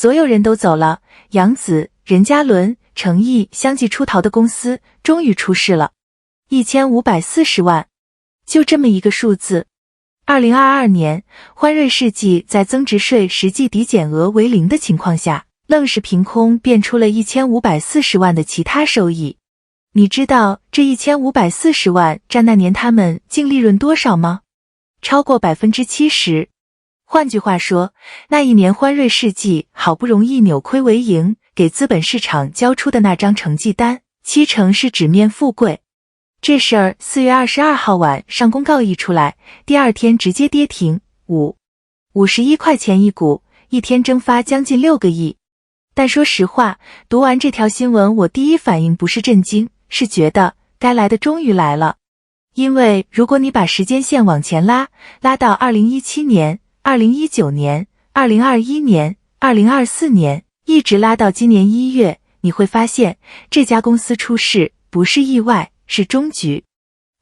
所有人都走了，扬子、任嘉伦、程毅相继出逃的公司终于出事了。1540万，就这么一个数字。2022年，欢瑞世纪在增值税实际抵减额为0的情况下，愣是凭空变出了1540万的其他收益。你知道这1540万占那年他们净利润多少吗？超过 70%。换句话说，那一年欢瑞世纪好不容易扭亏为盈，给资本市场交出的那张成绩单，70%是纸面富贵。这事儿4月22号晚上公告一出来，第二天直接跌停，51块钱一股，一天蒸发将近6个亿。但说实话，读完这条新闻，我第一反应不是震惊，是觉得该来的终于来了。因为如果你把时间线往前拉到2017年、2019年、2021年、2024年，一直拉到今年1月，你会发现这家公司出事不是意外，是终局。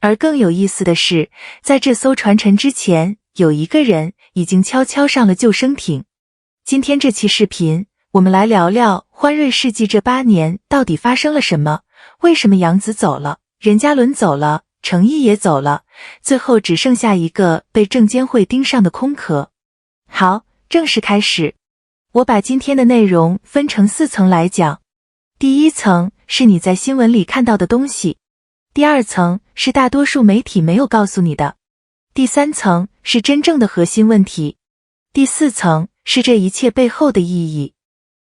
而更有意思的是，在这艘船沉之前，有一个人已经悄悄上了救生艇。今天这期视频，我们来聊聊欢瑞世纪这8年到底发生了什么，为什么杨子走了，任嘉伦走了，程毅也走了，最后只剩下一个被证监会盯上的空壳。好，正式开始。我把今天的内容分成4层来讲。第一层是你在新闻里看到的东西，第二层是大多数媒体没有告诉你的，第三层是真正的核心问题，第4层是这一切背后的意义。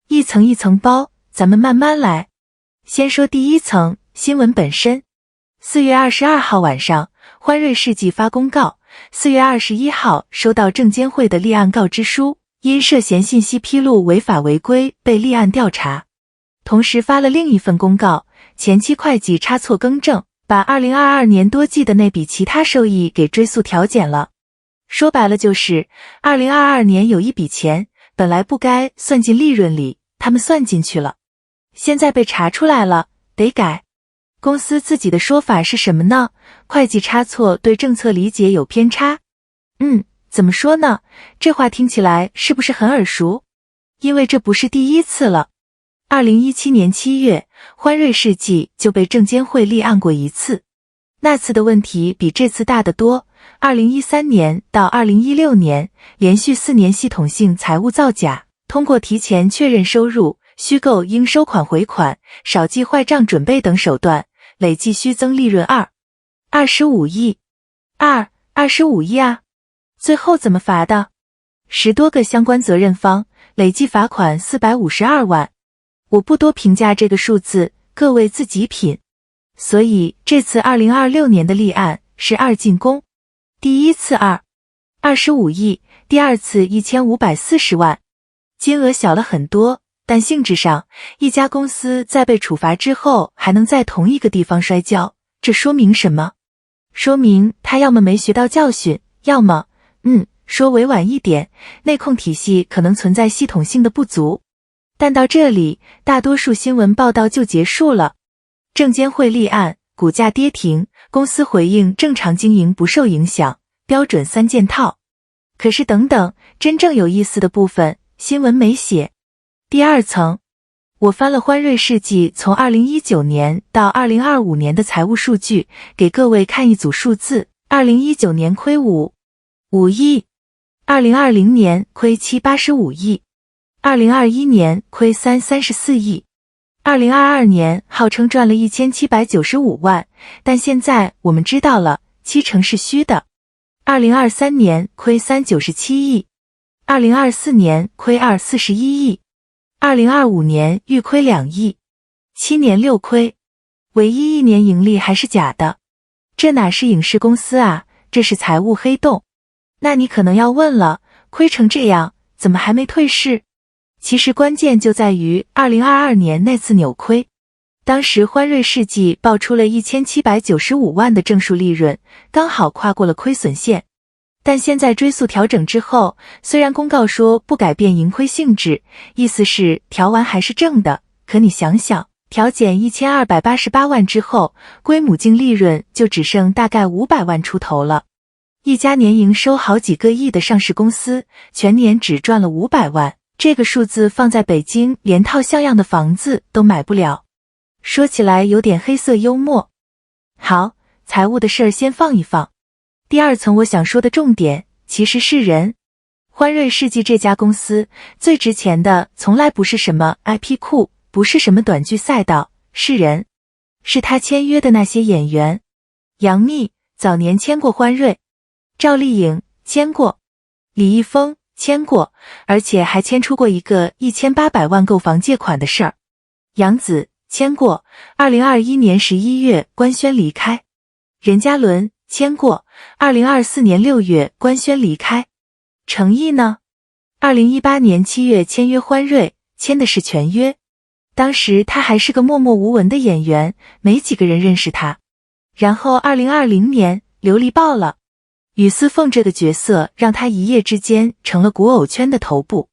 一层一层包，咱们慢慢来。先说第一层，新闻本身。4月22号晚上，欢瑞世纪发公告，4月21号收到证监会的立案告知书，因涉嫌信息披露违法违规被立案调查。同时发了另一份公告，前期会计差错更正，把2022年多季的那笔其他收益给追溯调减了。说白了就是2022年有一笔钱本来不该算进利润里，他们算进去了，现在被查出来了，得改。公司自己的说法是什么呢？会计差错对政策理解有偏差。怎么说呢？这话听起来是不是很耳熟？因为这不是第一次了。2017年7月，欢瑞世纪就被证监会立案过一次，那次的问题比这次大得多。2013年到2016年，连续4年系统性财务造假，通过提前确认收入、虚构应收款回款、少记坏账准备等手段，累计虚增利润25亿。25亿啊！最后怎么罚的？10多个相关责任方，累计罚款452万。我不多评价这个数字，各位自己品。所以这次2026年的立案是2进宫，第一次25亿，第二次1540万，金额小了很多，但性质上，一家公司在被处罚之后还能在同一个地方摔跤，这说明什么？说明他要么没学到教训，要么说委婉一点，内控体系可能存在系统性的不足。但到这里，大多数新闻报道就结束了。证监会立案，股价跌停，公司回应正常经营不受影响，标准3件套。可是等等，真正有意思的部分，新闻没写。第二层，我翻了欢瑞世纪从2019年到2025年的财务数据，给各位看一组数字。2019年亏5亿，2020年亏785亿，2021年亏34亿，2022年号称赚了1795万，但现在我们知道了，70%是虚的。2023年亏397亿，2024年亏241亿，2025年预亏2亿，7年6亏，唯一1年盈利还是假的。这哪是影视公司啊，这是财务黑洞。那你可能要问了，亏成这样，怎么还没退市？其实关键就在于2022年那次扭亏。当时欢瑞世纪爆出了1795万的正数利润，刚好跨过了亏损线。但现在追溯调整之后，虽然公告说不改变盈亏性质，意思是调完还是正的，可你想想，调减1288万之后，归母净利润就只剩大概500万出头了。一家年营收好几个亿的上市公司，全年只赚了500万，这个数字放在北京连套像样的房子都买不了。说起来有点黑色幽默。好，财务的事儿先放一放。第二层我想说的重点其实是人。欢瑞世纪这家公司最值钱的从来不是什么 IP 库，不是什么短剧赛道，是人，是他签约的那些演员。杨幂早年签过欢瑞，赵丽颖签过，李易峰签过，而且还签出过一个1800万购房借款的事儿。杨紫签过，2021年11月官宣离开。任嘉伦签过，2024年6月官宣离开。程毅呢？2018年7月签约欢瑞，签的是全约。当时他还是个默默无闻的演员，没几个人认识他。然后2020年琉璃爆了，雨丝凤这个角色让他一夜之间成了古偶圈的头部。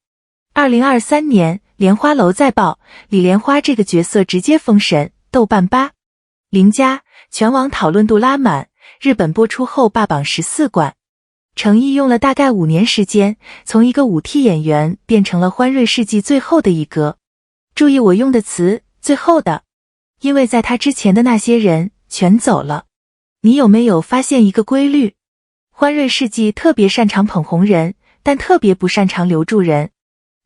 2023年莲花楼再爆，李莲花这个角色直接封神，豆瓣8。林家全网讨论度拉满，日本播出后霸榜14冠。程毅用了大概5年时间，从一个5T 演员变成了欢瑞世纪最后的一哥。注意我用的词，最后的，因为在他之前的那些人全走了。你有没有发现一个规律？欢瑞世纪特别擅长捧红人，但特别不擅长留住人。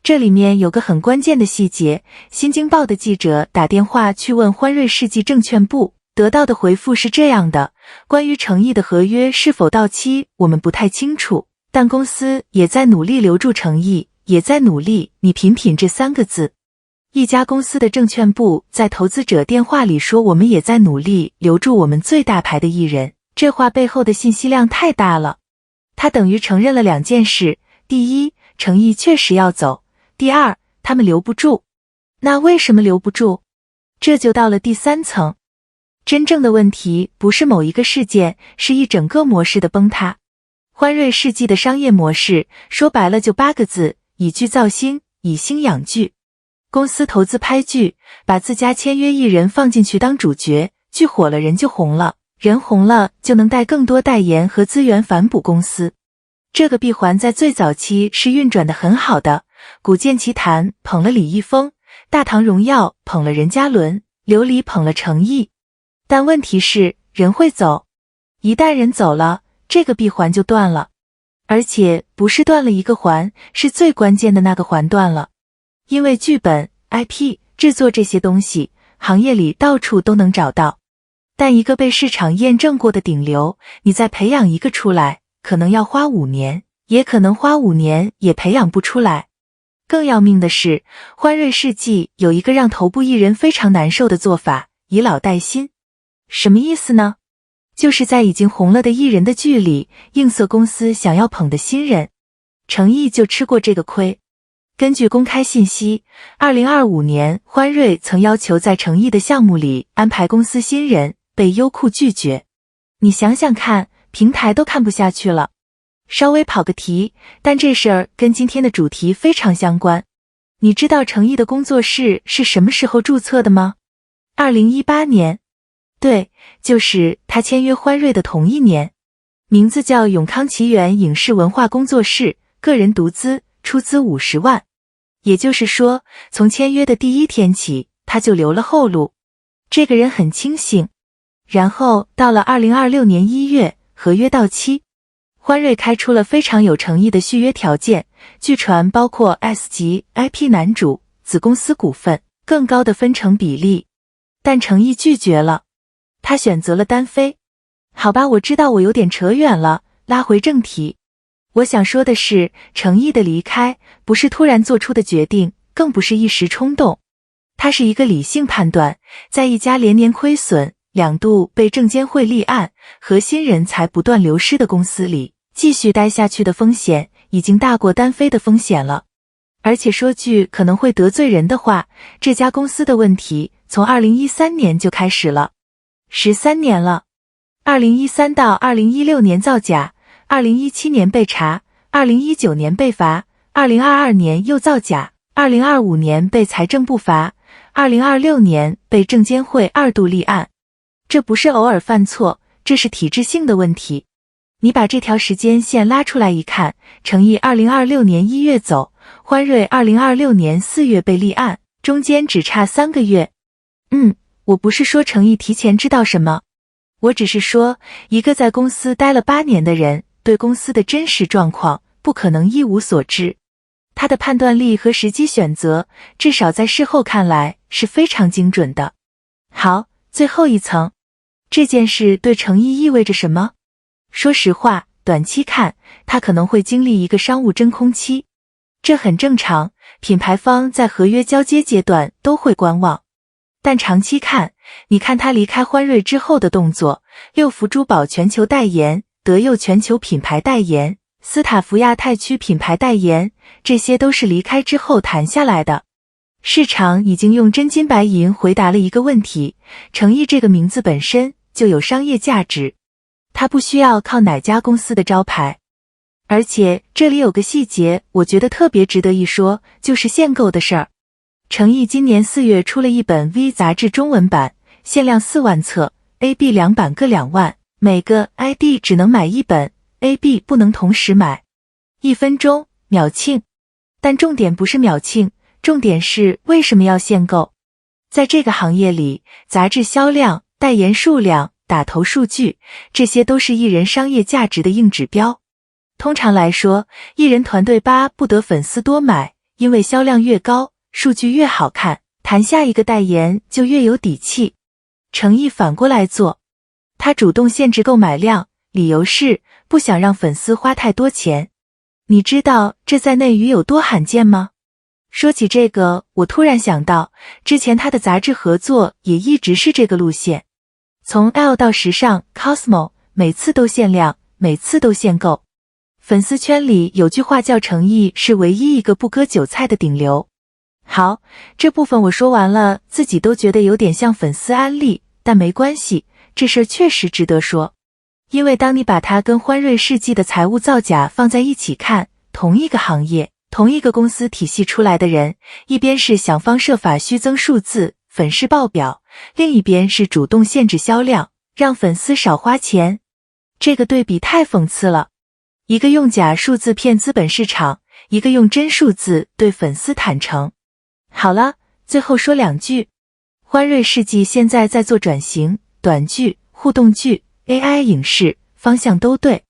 这里面有个很关键的细节，新京报的记者打电话去问欢瑞世纪证券部，得到的回复是这样的：关于程毅的合约是否到期，我们不太清楚，但公司也在努力留住程毅，也在努力。你品品这3个字。一家公司的证券部在投资者电话里说我们也在努力留住我们最大牌的艺人，这话背后的信息量太大了。他等于承认了2件事：第一，程毅确实要走；第二，他们留不住。那为什么留不住？这就到了第3层。真正的问题不是某一个事件，是一整个模式的崩塌。欢瑞世纪的商业模式说白了就8个字：以剧造星，以星养剧。公司投资拍剧，把自家签约艺人放进去当主角，剧火了人就红了，人红了就能带更多代言和资源反哺公司。这个闭环在最早期是运转的很好的，古剑奇谭捧了李易峰，大唐荣耀捧了任嘉伦，琉璃捧了程毅。但问题是人会走，一旦人走了，这个闭环就断了。而且不是断了一个环，是最关键的那个环断了。因为剧本、IP、制作这些东西，行业里到处都能找到。但一个被市场验证过的顶流，你再培养一个出来，可能要花5年，也可能花5年也培养不出来。更要命的是，欢瑞世纪有一个让头部艺人非常难受的做法，以老带新。什么意思呢？就是在已经红了的艺人的剧里，映射公司想要捧的新人。程毅就吃过这个亏。根据公开信息，2025年欢瑞曾要求在程毅的项目里安排公司新人，被优酷拒绝。你想想看，平台都看不下去了。稍微跑个题，但这事儿跟今天的主题非常相关。你知道程毅的工作室是什么时候注册的吗？2018年。对，就是他签约欢瑞的同一年。名字叫永康奇缘影视文化工作室，个人独资，出资50万。也就是说，从签约的第1天起，他就留了后路。这个人很清醒。然后到了2026年1月，合约到期，欢瑞开出了非常有诚意的续约条件，据传包括 S 级 IP 男主、子公司股份、更高的分成比例。但程毅拒绝了，他选择了单飞。好吧，我知道我有点扯远了，拉回正题。我想说的是，程毅的离开不是突然做出的决定，更不是一时冲动。他是一个理性判断，在一家连年亏损、2度被证监会立案、核心人才不断流失的公司里，继续待下去的风险已经大过单飞的风险了。而且说句可能会得罪人的话，这家公司的问题从2013年就开始了，13年了。2013到2016年造假，2017年被查，2019年被罚，2022年又造假，2025年被财政部罚，2026年被证监会2度立案。这不是偶尔犯错，这是体制性的问题。你把这条时间线拉出来一看，程毅2026年1月走欢瑞2026年4月被立案，中间只差3个月。我不是说程毅提前知道什么，我只是说，一个在公司待了8年的人，对公司的真实状况不可能一无所知。他的判断力和时机选择，至少在事后看来是非常精准的。好，最后一层，这件事对程毅意味着什么？说实话，短期看，他可能会经历一个商务真空期，这很正常，品牌方在合约交接阶段都会观望。但长期看，你看他离开欢瑞之后的动作，六福珠宝全球代言，德佑全球品牌代言，斯塔福亚太区品牌代言，这些都是离开之后谈下来的。市场已经用真金白银回答了一个问题，程毅这个名字本身就有商业价值，他不需要靠哪家公司的招牌。而且这里有个细节，我觉得特别值得一说，就是限购的事儿。程毅今年4月出了一本 V 杂志中文版，限量4万册 ，A、B 两版各2万，每个 ID 只能买1本 ，A、B 不能同时买。1分钟秒罄，但重点不是秒罄，重点是为什么要限购。在这个行业里，杂志销量、代言数量、打头数据，这些都是艺人商业价值的硬指标。通常来说，艺人团队巴不得粉丝多买，因为销量越高，数据越好看，谈下一个代言就越有底气。程毅反过来做，他主动限制购买量，理由是不想让粉丝花太多钱。你知道这在内娱有多罕见吗？说起这个，我突然想到，之前他的杂志合作也一直是这个路线，从 L 到时尚 Cosmo， 每次都限量，每次都限购。粉丝圈里有句话叫程毅是唯一一个不割韭菜的顶流。好，这部分我说完了，自己都觉得有点像粉丝安利，但没关系，这事儿确实值得说。因为当你把它跟欢瑞世纪的财务造假放在一起看，同一个行业，同一个公司体系出来的人，一边是想方设法虚增数字，粉饰爆表，另一边是主动限制销量，让粉丝少花钱。这个对比太讽刺了。一个用假数字骗资本市场，一个用真数字对粉丝坦诚。好了，最后说2句。欢瑞世纪现在在做转型，短剧、互动剧、AI 影视方向都对。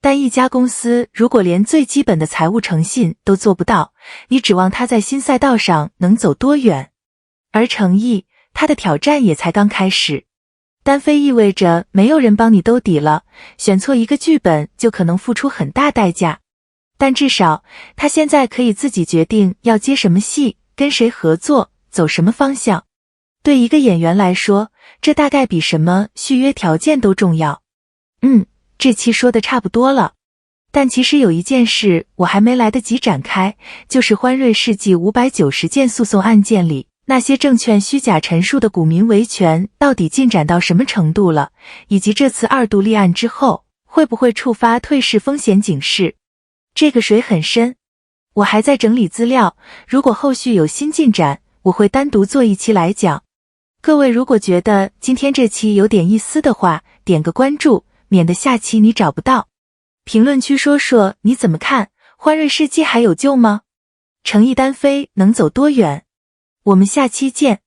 但一家公司如果连最基本的财务诚信都做不到，你指望它在新赛道上能走多远？而程毅，他的挑战也才刚开始。单飞意味着没有人帮你兜底了，选错一个剧本就可能付出很大代价。但至少他现在可以自己决定要接什么戏，跟谁合作，走什么方向。对一个演员来说，这大概比什么续约条件都重要。这期说的差不多了。但其实有一件事我还没来得及展开，就是欢瑞世纪590件诉讼案件里，那些证券虚假陈述的股民维权到底进展到什么程度了，以及这次2度立案之后，会不会触发退市风险警示。这个水很深，我还在整理资料，如果后续有新进展，我会单独做一期来讲。各位如果觉得今天这期有点意思的话，点个关注，免得下期你找不到。评论区说说你怎么看，欢瑞世纪还有救吗？程毅单飞能走多远？我们下期见。